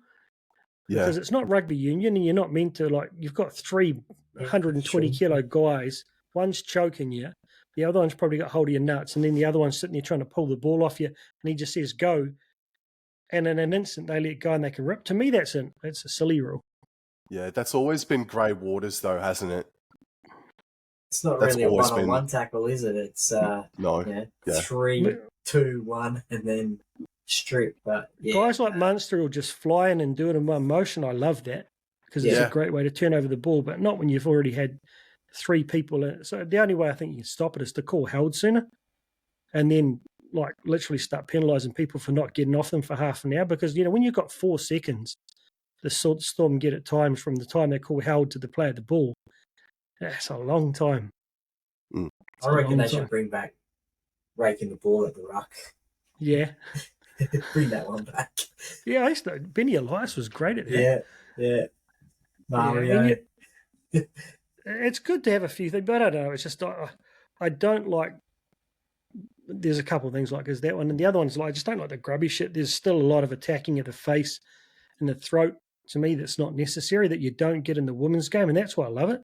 Yeah. Because it's not rugby union and you're not meant to, like, you've got 320 kilo guys, one's choking you, the other one's probably got hold of your nuts, and then the other one's sitting there trying to pull the ball off you, and he just says go, and in an instant they let go and they can rip. To me, that's a silly rule. Yeah, that's always been grey waters though, hasn't it? It's not That's really a always one-on-one tackle, is it? It's No. Yeah. 3, 2, 1, and then strip. But yeah. Guys like Munster will just fly in and do it in one motion. I love that because it's a great way to turn over the ball, but not when you've already had 3 people in it. So the only way I think you can stop it is to call held sooner and then like literally start penalising people for not getting off them for half an hour because, when you've got 4 seconds, the Storm get at times from the time they call held to the play of the ball. That's a long time. I reckon they should bring back raking the ball at the ruck. Yeah. Bring that one back. Yeah, Benny Elias was great at that. Yeah. Mario. It's good to have a few things, but I don't know. It's just I don't like. There's a couple of things like there's that one, and the other one's like I just don't like the grubby shit. There's still a lot of attacking of the face and the throat to me that's not necessary that you don't get in the women's game, and that's why I love it.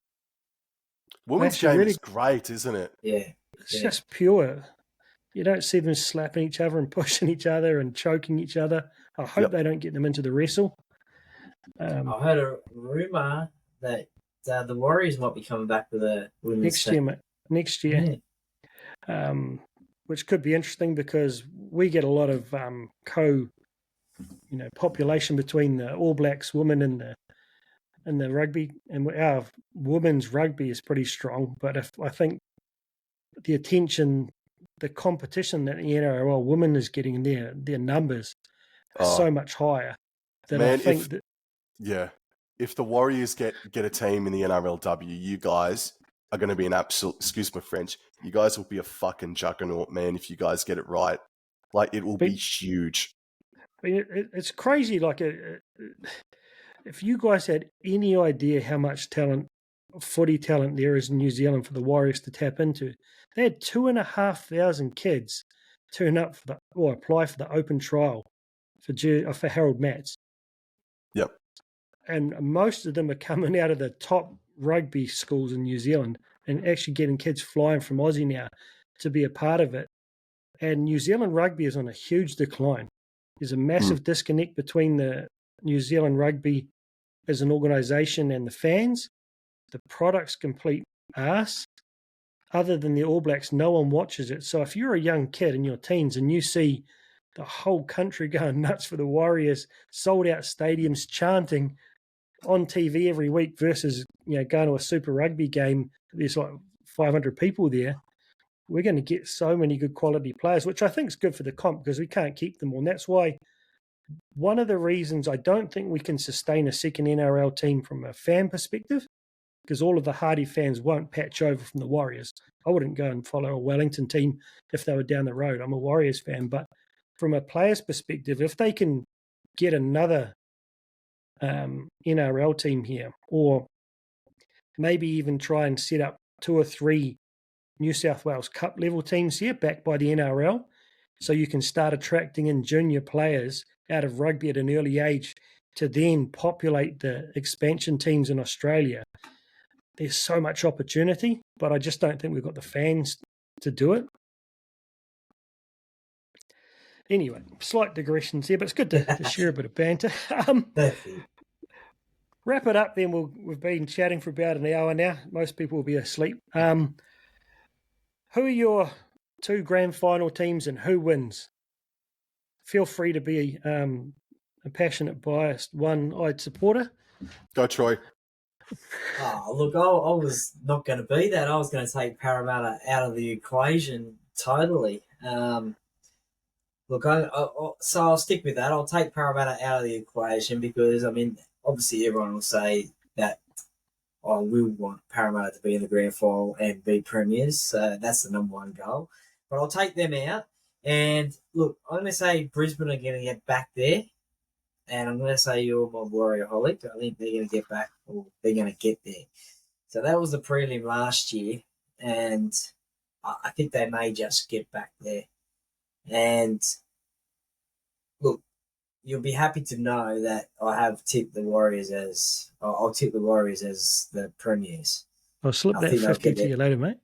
Women's game is great, isn't it? Yeah. It's just pure. You don't see them slapping each other and pushing each other and choking each other. I hope they don't get them into the wrestle. I heard a rumour that the Warriors might be coming back with a women's next year, mate. Next year. Yeah. Which could be interesting because we get a lot of population between the All Blacks women and the rugby, and our women's rugby is pretty strong. But if I think the attention, the competition that the NRL women is getting, their numbers are so much higher that I think if the Warriors get a team in the NRLW, you guys are going to be an absolute, excuse my French, you guys will be a fucking juggernaut, man, if you guys get it right. Like, it will be huge. I mean, it's crazy. Like, if you guys had any idea how much talent footy talent there is in New Zealand for the Warriors to tap into. They had 2,500 kids turn up or apply for the open trial for Harold Matts. Yep. And most of them are coming out of the top rugby schools in New Zealand and actually getting kids flying from Aussie now to be a part of it. And New Zealand rugby is on a huge decline. There's a massive disconnect between the New Zealand rugby as an organisation and the fans. The product's complete arse. Other than the All Blacks, no one watches it. So if you're a young kid in your teens and you see the whole country going nuts for the Warriors, sold out stadiums chanting on TV every week versus going to a Super Rugby game, there's like 500 people there, we're going to get so many good quality players, which I think is good for the comp because we can't keep them all. And that's why one of the reasons I don't think we can sustain a second NRL team from a fan perspective, because all of the hardy fans won't patch over from the Warriors. I wouldn't go and follow a Wellington team if they were down the road. I'm a Warriors fan. But from a player's perspective, if they can get another NRL team here, or maybe even try and set up 2 or 3 New South Wales Cup level teams here backed by the NRL, so you can start attracting in junior players out of rugby at an early age to then populate the expansion teams in Australia. There's so much opportunity, but I just don't think we've got the fans to do it. Anyway, slight digressions here, but it's good to share a bit of banter. Wrap it up then. We've been chatting for about an hour now. Most people will be asleep. Who are your 2 grand final teams and who wins? Feel free to be a passionate, biased, one-eyed supporter. Go, Troy. Oh, look, I was not going to be that. I was going to take Parramatta out of the equation totally. Look, so I'll stick with that. I'll take Parramatta out of the equation because, I mean, obviously everyone will say that I will want Parramatta to be in the grand final and be premiers. So that's the number one goal. But I'll take them out. And, look, I'm going to say Brisbane are going to get back there. And I'm going to say you're my Warriorholic. I think they're going to get back, or they're going to get there. So that was the prelim last year, and I think they may just get back there. And look, you'll be happy to know that I have tipped the Warriors as I'll tip the Warriors as the premiers. I'll slip that 50 to you later, mate.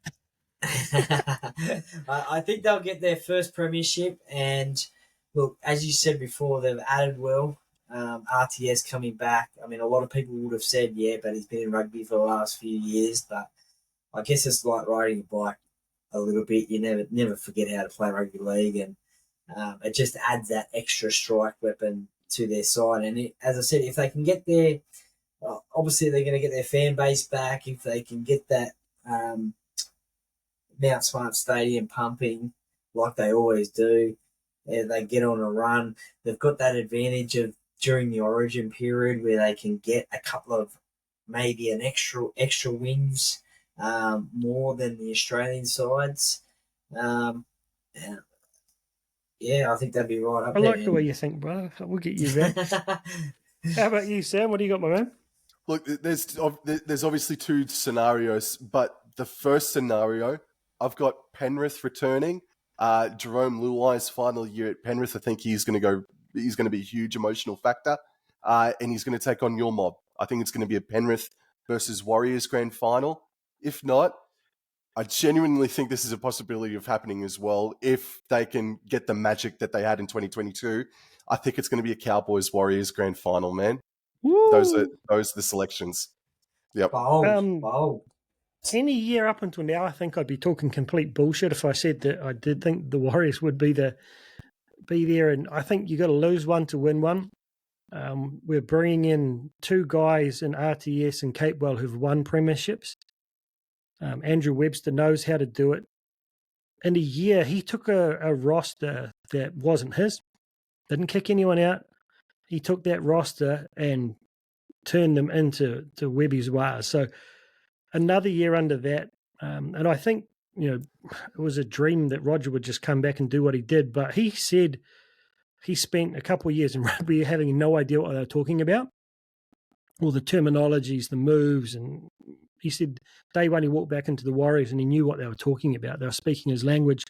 I think they'll get their first premiership, and look, as you said before, they've added well. RTS coming back. I mean, a lot of people would have said, yeah, but he's been in rugby for the last few years. But I guess it's like riding a bike a little bit. You never forget how to play rugby league, and it just adds that extra strike weapon to their side. And as I said, if they can get there, obviously they're going to get their fan base back. If they can get that Mount Smart Stadium pumping like they always do, they get on a run. They've got that advantage of during the Origin period where they can get a couple of maybe an extra wins more than the Australian sides. Yeah, I think that'd be right up there. I like the way you think, brother. We'll get you back. How about you, Sam? What do you got, my man? Look, there's obviously 2 scenarios, but the first scenario, I've got Penrith returning. Jerome Luai's final year at Penrith, I think he's going to be a huge emotional factor, and he's going to take on your mob. I think it's going to be a Penrith versus Warriors grand final. If not, I genuinely think this is a possibility of happening as well. If they can get the magic that they had in 2022, I think it's going to be a Cowboys Warriors grand final, man. Woo! Those are the selections. Yep. Bold. Any year up until now, I think I'd be talking complete bullshit if I said that I did think the Warriors would be there. And I think you got to lose one to win one. We're bringing in 2 guys in RTS and Capewell who've won premierships. Andrew Webster knows how to do it. In a year, he took a roster that wasn't his, didn't kick anyone out. He took that roster and turned them into Webby's Wars. So another year under that. And I think, it was a dream that Roger would just come back and do what he did. But he said he spent a couple of years in rugby having no idea what they were talking about. All the terminologies, the moves, and He said day one he walked back into the Warriors and he knew what they were talking about. They were speaking his language.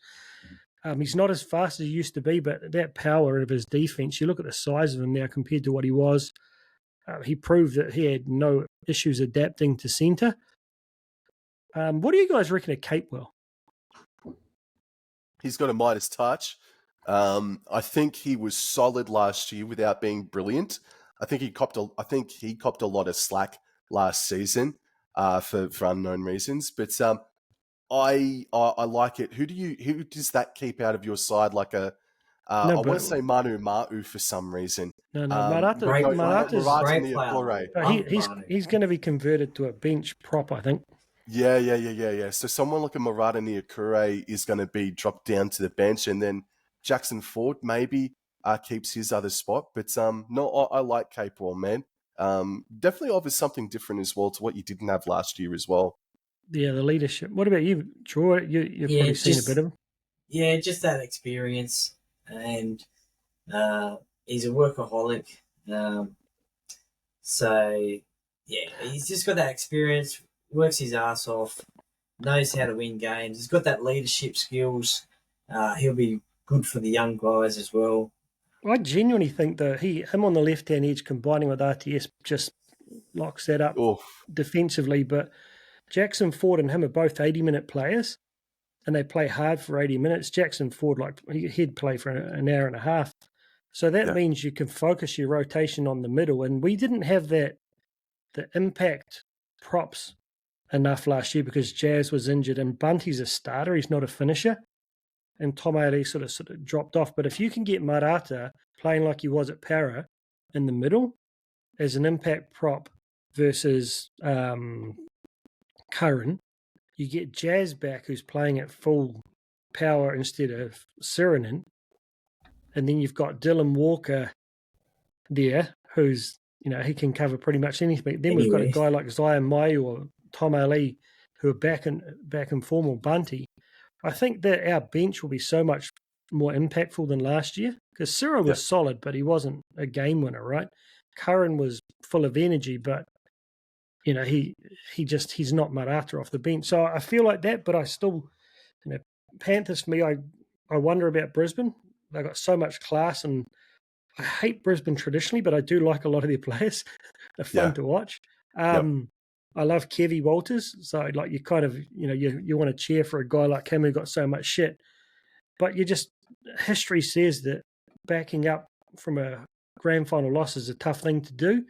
He's not as fast as he used to be, but that power of his defense, you look at the size of him now compared to what he was, he proved that he had no issues adapting to centre. What do you guys reckon of Capewell? He's got a Midas touch. I think he was solid last year without being brilliant. I think he copped a lot of slack last season for unknown reasons. But I like it. Who does that keep out of your side? Like I want to say Manu Ma'u for some reason. No, Marata's he's going to be converted to a bench prop, I think. Yeah. So someone like a Murata Niakure is going to be dropped down to the bench, and then Jackson Ford maybe keeps his other spot. But no, I like Capewell, man. Definitely offers something different as well to what you didn't have last year as well. Yeah, the leadership. What about you, Troy? You've probably seen a bit of him. Yeah, just that experience, and he's a workaholic. So yeah, he's just got that experience. Works his ass off, knows how to win games. He's got that leadership skills. He'll be good for the young guys as well. I genuinely think that him on the left-hand edge combining with RTS just locks that up defensively. But Jackson Ford and him are both 80-minute players, and they play hard for 80 minutes. Jackson Ford, he'd play for an hour and a half. So that means you can focus your rotation on the middle. And we didn't have the impact props enough last year because Jazz was injured and Bunty's a starter. He's not a finisher. And Tom Ailey sort of dropped off. But if you can get Marata playing like he was at Para in the middle as an impact prop versus Curran, you get Jazz back who's playing at full power instead of Sirenen. And then you've got Dylan Walker there who's, he can cover pretty much anything. Then we've got a guy like Zion Mai or Tom Ali who are back in form, or Bunty. I think that our bench will be so much more impactful than last year because Cyril was solid, but he wasn't a game winner, right? Curran was full of energy, but he's not Marata off the bench. So I feel like that, but I still, Panthers for me, I wonder about Brisbane. They got so much class, and I hate Brisbane traditionally, but I do like a lot of their players. They're fun to watch. I love Kevy Walters, so you kind of you want to cheer for a guy like him who got so much shit, but history says that backing up from a grand final loss is a tough thing to do.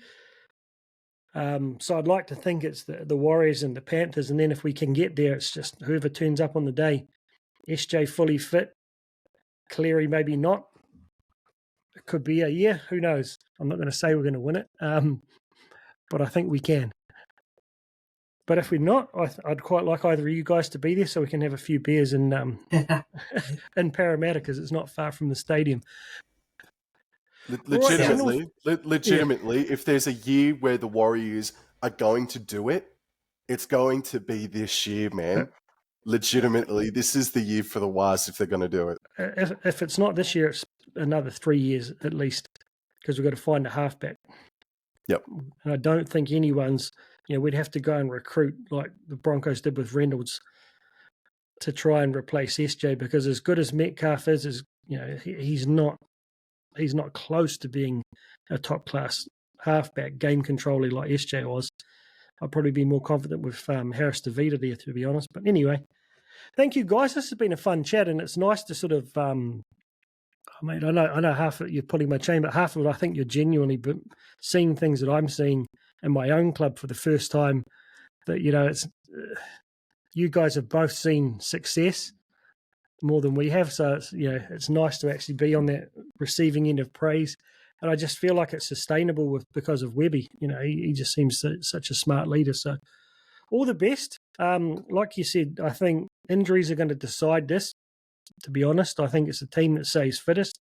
So I'd like to think it's the Warriors and the Panthers, and then if we can get there, it's just whoever turns up on the day. SJ fully fit, Cleary maybe not. It could be a year, who knows? I'm not going to say we're going to win it, but I think we can. But if we're not, I'd quite like either of you guys to be there so we can have a few beers in Parramatta because it's not far from the stadium. Legitimately, if there's a year where the Warriors are going to do it, it's going to be this year, man. Legitimately, this is the year for the Wars if they're going to do it. If it's not this year, it's another 3 years at least because we've got to find a halfback. Yep. And I don't think anyone's, we'd have to go and recruit like the Broncos did with Reynolds to try and replace SJ because as good as Metcalf is, he's not close to being a top class halfback game controller like SJ was. I'd probably be more confident with Harris DeVita there, to be honest. But anyway, thank you guys. This has been a fun chat, and it's nice to sort of. I know half of it you're pulling my chain, but half of it I think you're genuinely seeing things that I'm seeing in my own club for the first time. That it's you guys have both seen success more than we have, so it's nice to actually be on that receiving end of praise. And I just feel like it's sustainable because of Webby. He just seems such a smart leader. So all the best. Like you said, I think injuries are going to decide this. To be honest, I think it's a team that stays fittest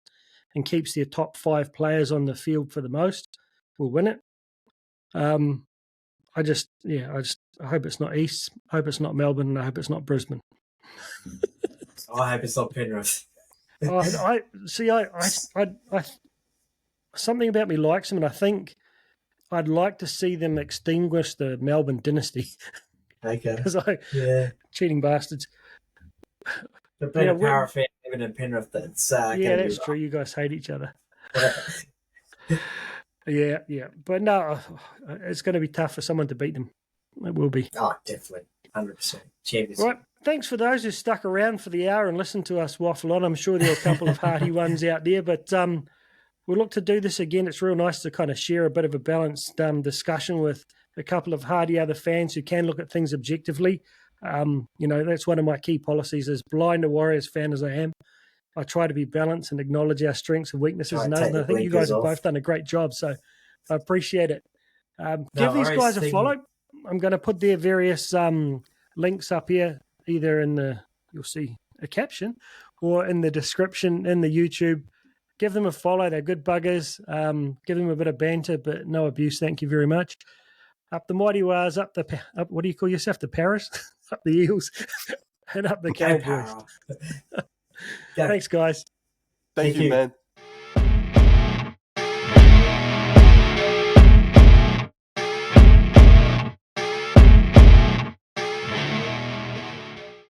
and keeps their top 5 players on the field for the most will win it. I hope it's not East, I hope it's not Melbourne, and I hope it's not Brisbane. I hope it's not Penrith. I something about me likes them, and I think I'd like to see them extinguish the Melbourne dynasty. Okay. It's like, Yeah. cheating bastards. But being Yeah, a Para fan, living in Penrith, that's Yeah, that's true. You guys hate each other. rough. Yeah. But no, it's going to be tough for someone to beat them. It will be. Oh, definitely. 100%. Champions. Right. Thanks for those who stuck around for the hour and listened to us waffle on. I'm sure there are a couple of hearty ones out there, but we'll look to do this again. It's real nice to kind of share a bit of a balanced discussion with a couple of hearty other fans who can look at things objectively. That's one of my key policies. As blind a Warriors fan as I am, I try to be balanced and acknowledge our strengths and weaknesses. And I think you guys have both done a great job, so I appreciate it. Give these guys a follow. I'm going to put their various links up here, either you'll see a caption, or in the description in the YouTube. Give them a follow. They're good buggers. Give them a bit of banter, but no abuse. Thank you very much. Up the Mighty Wars, up what do you call yourself? The Paris? Up the Eels, and up the Cowboys. Thanks, guys. Thank you, man.